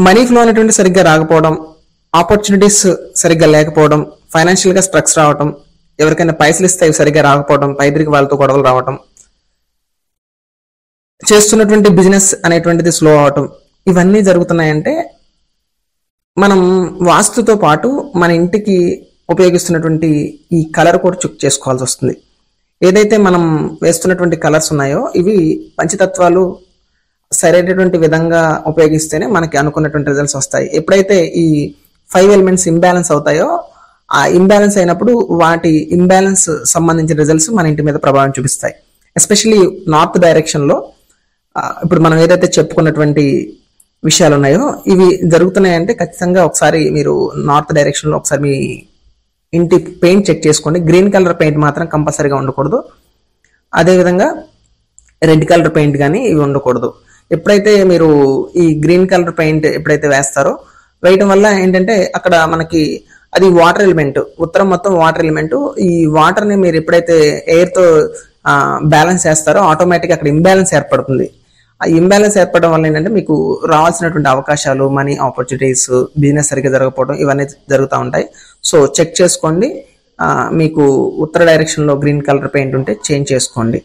Money flow అనేటువంటి సరిగ్గా రాకపోవడం, ఆపర్చునిటీస్ సరిగ్గా లేకపోవడం, ఫైనాన్షియల్ గా స్ట్రక్స్ రావడం, ఎవరికైనా పైసలు ఇస్తే అవి సరిగ్గా రాకపోవడం, పైదిరికి వాళ్ళతో గొడవలు రావడం, చేస్తున్నటువంటి బిజినెస్ అనేటువంటిది స్లో అవటం, ఇవన్నీ జరుగుతున్నాయంటే మనం వాస్తుతో పాటు మన ఇంటికి ఉపయోగిస్తున్నటువంటి ఈ కలర్ కూడా చెక్ చేసుకోవాల్సి వస్తుంది. ఏదైతే మనం వేస్తున్నటువంటి కలర్స్ ఉన్నాయో ఇవి పంచతత్వాలు సరైనటువంటి విధంగా ఉపయోగిస్తేనే మనకి అనుకున్నటువంటి రిజల్ట్స్ వస్తాయి. ఎప్పుడైతే ఈ 5 ఎలిమెంట్స్ ఇంబ్యాలెన్స్ అవుతాయో ఆ ఇంబ్యాలెన్స్ అయినప్పుడు వాటి ఇంబ్యాలెన్స్ సంబంధించిన రిజల్ట్స్ మన ఇంటి మీద ప్రభావం చూపిస్తాయి. ఎస్పెషల్లీ నార్త్ డైరెక్షన్ లో ఇప్పుడు మనం ఏదైతే చెప్పుకున్నటువంటి విషయాలు ఉన్నాయో ఇవి జరుగుతున్నాయంటే ఖచ్చితంగా ఒకసారి మీరు నార్త్ డైరెక్షన్ లో ఒకసారి మీ ఇంటి పెయింట్ చెక్ చేసుకోండి. గ్రీన్ కలర్ పెయింట్ మాత్రం కంపల్సరీగా ఉండకూడదు. అదేవిధంగా రెడ్ కలర్ పెయింట్ కానీ ఇవి ఉండకూడదు. ఎప్పుడైతే మీరు ఈ గ్రీన్ కలర్ పెయింట్ ఎప్పుడైతే వేయటం వల్ల ఏంటంటే అక్కడ మనకి అది వాటర్ ఎలిమెంట్, ఉత్తరం మొత్తం వాటర్ ఎలిమెంట్. ఈ వాటర్ ని మీరు ఎప్పుడైతే ఎయిర్ తో బ్యాలెన్స్ చేస్తారో ఆటోమేటిక్ అక్కడ ఇంబ్యాలెన్స్ ఏర్పడుతుంది. ఆ ఇంబ్యాలెన్స్ ఏర్పడడం వల్ల ఏంటంటే మీకు రావాల్సినటువంటి అవకాశాలు, మనీ ఆపర్చునిటీస్, బిజినెస్ సరిగ్గా జరగకపోవడం ఇవన్నీ జరుగుతూ ఉంటాయి. సో చెక్ చేసుకోండి. మీకు ఉత్తర డైరెక్షన్ లో గ్రీన్ కలర్ పెయింట్ ఉంటే చేంజ్ చేసుకోండి.